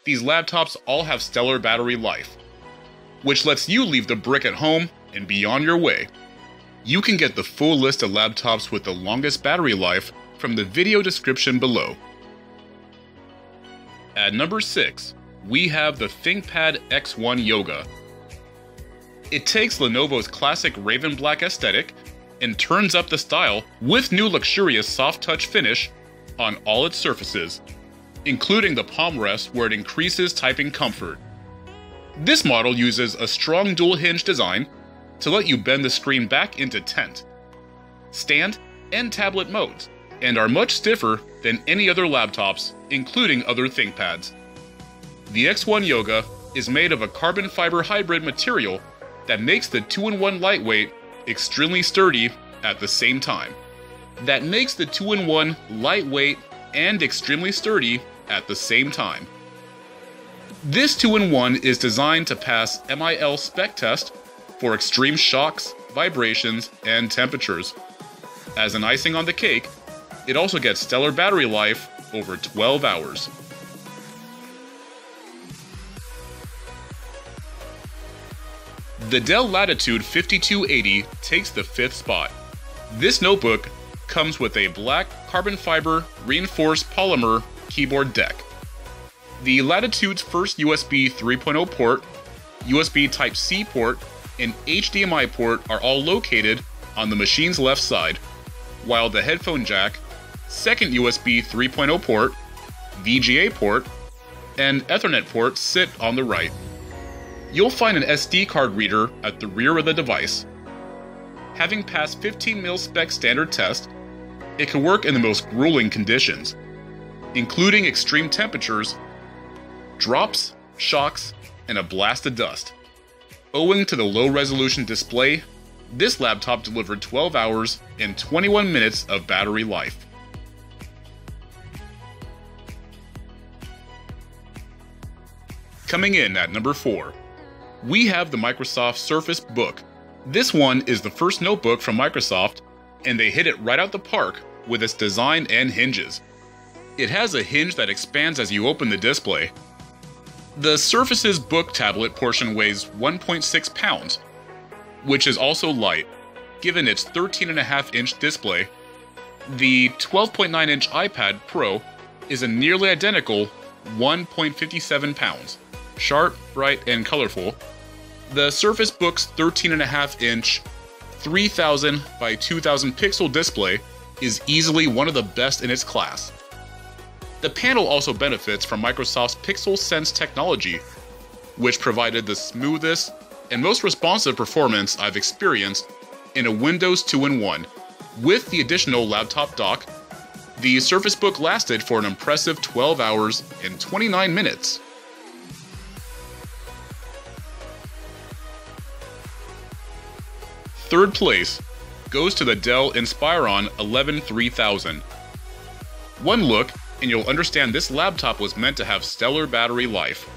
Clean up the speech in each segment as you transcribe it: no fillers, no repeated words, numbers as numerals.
These laptops all have stellar battery life, which lets you leave the brick at home and be on your way. You can get the full list of laptops with the longest battery life from the video description below. At number 6, we have the ThinkPad X1 Yoga. It takes Lenovo's classic Raven Black aesthetic and turns up the style with new luxurious soft touch finish on all its surfaces, including the palm rest where it increases typing comfort. This model uses a strong dual hinge design to let you bend the screen back into tent, stand, and tablet modes, and are much stiffer than any other laptops, including other ThinkPads. The X1 Yoga is made of a carbon fiber hybrid material that makes the 2-in-1 lightweight extremely sturdy at the same time. This 2-in-1 is designed to pass MIL spec test for extreme shocks, vibrations, and temperatures. As an icing on the cake, it also gets stellar battery life over 12 hours. The Dell Latitude 5280 takes the 5th spot. This notebook comes with a black carbon fiber reinforced polymer keyboard deck. The Latitude's first USB 3.0 port, USB Type-C port, and HDMI port are all located on the machine's left side, while the headphone jack, second USB 3.0 port, VGA port, and Ethernet port sit on the right. You'll find an SD card reader at the rear of the device. Having passed 15mm spec standard test, it can work in the most grueling conditions, including extreme temperatures, drops, shocks, and a blast of dust. Owing to the low-resolution display, this laptop delivered 12 hours and 21 minutes of battery life. Coming in at number 4, we have the Microsoft Surface Book. This one is the first notebook from Microsoft, and they hit it right out the park with its design and hinges. It has a hinge that expands as you open the display. The Surface's book tablet portion weighs 1.6 pounds, which is also light, given its 13.5-inch display. The 12.9-inch iPad Pro is a nearly identical 1.57 pounds, sharp, bright, and colorful. The Surface Book's 13.5-inch 3000 by 2000 pixel display is easily one of the best in its class. The panel also benefits from Microsoft's Pixel Sense technology, which provided the smoothest and most responsive performance I've experienced in a Windows 2-in-1. With the additional laptop dock, the Surface Book lasted for an impressive 12 hours and 29 minutes. Third place goes to the Dell INSPIRON 11-3000. One look and you'll understand this laptop was meant to have stellar battery life.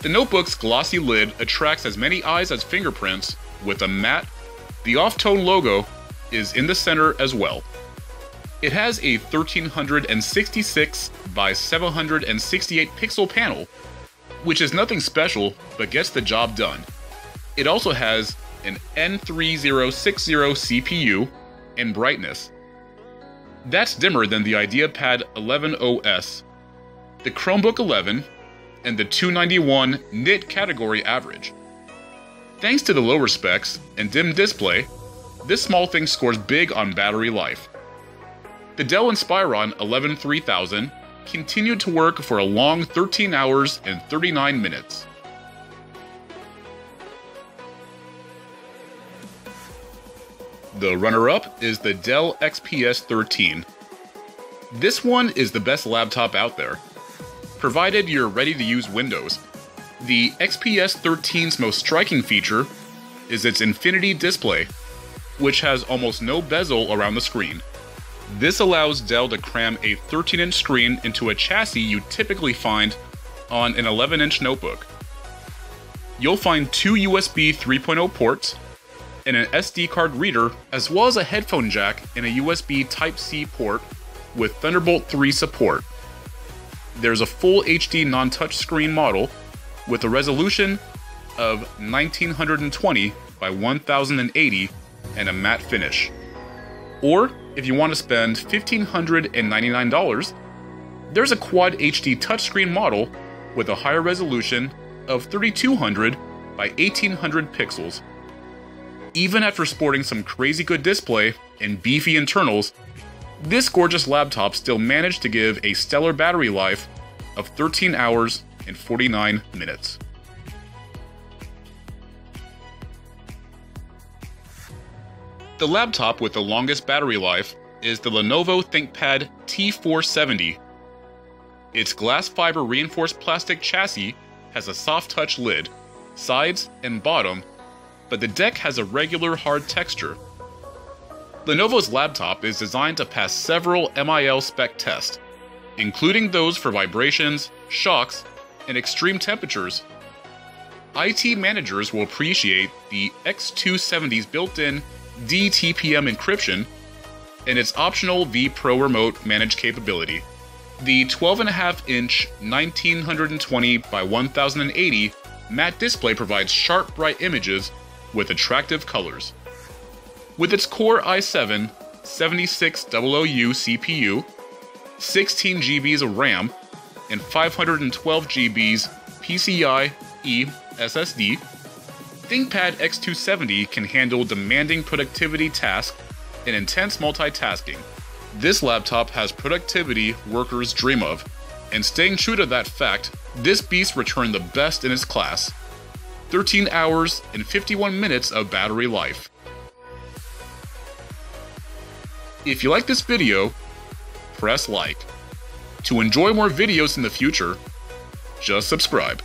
The notebook's glossy lid attracts as many eyes as fingerprints with a matte. The off-tone logo is in the center as well. It has a 1366 by 768 pixel panel, which is nothing special but gets the job done. It also has an N3060 CPU and brightness. That's dimmer than the IdeaPad 11 OS, the Chromebook 11, and the 291 nit category average. Thanks to the lower specs and dim display, this small thing scores big on battery life. The Dell INSPIRON 11-3000 continued to work for a long 13 hours and 39 minutes. The runner-up is the Dell XPS 13. This one is the best laptop out there, provided you're ready to use Windows. The XPS 13's most striking feature is its infinity display, which has almost no bezel around the screen. This allows Dell to cram a 13-inch screen into a chassis you typically find on an 11-inch notebook. You'll find two USB 3.0 ports and an SD card reader, as well as a headphone jack and a USB Type-C port with Thunderbolt 3 support. There's a full HD non-touchscreen model with a resolution of 1920 by 1080 and a matte finish. Or, if you want to spend $1,599, there's a Quad HD touchscreen model with a higher resolution of 3200 by 1800 pixels. Even after sporting some crazy good display and beefy internals, this gorgeous laptop still managed to give a stellar battery life of 13 hours and 49 minutes. The laptop with the longest battery life is the Lenovo ThinkPad T470. Its glass fiber reinforced plastic chassis has a soft touch lid, sides and bottom, but the deck has a regular hard texture. Lenovo's laptop is designed to pass several MIL spec tests, including those for vibrations, shocks, and extreme temperatures. IT managers will appreciate the X270's built-in DTPM encryption and its optional vPro remote manage capability. The 12.5-inch 1920 by 1080 matte display provides sharp, bright images with attractive colors. With its Core i7 7600U CPU, 16 GB of RAM, and 512 GB PCIe SSD, ThinkPad X270 can handle demanding productivity tasks and intense multitasking. This laptop has productivity workers dream of, and staying true to that fact, this beast returned the best in its class: 13 hours and 51 minutes of battery life. If you like this video, press like. To enjoy more videos in the future, just subscribe.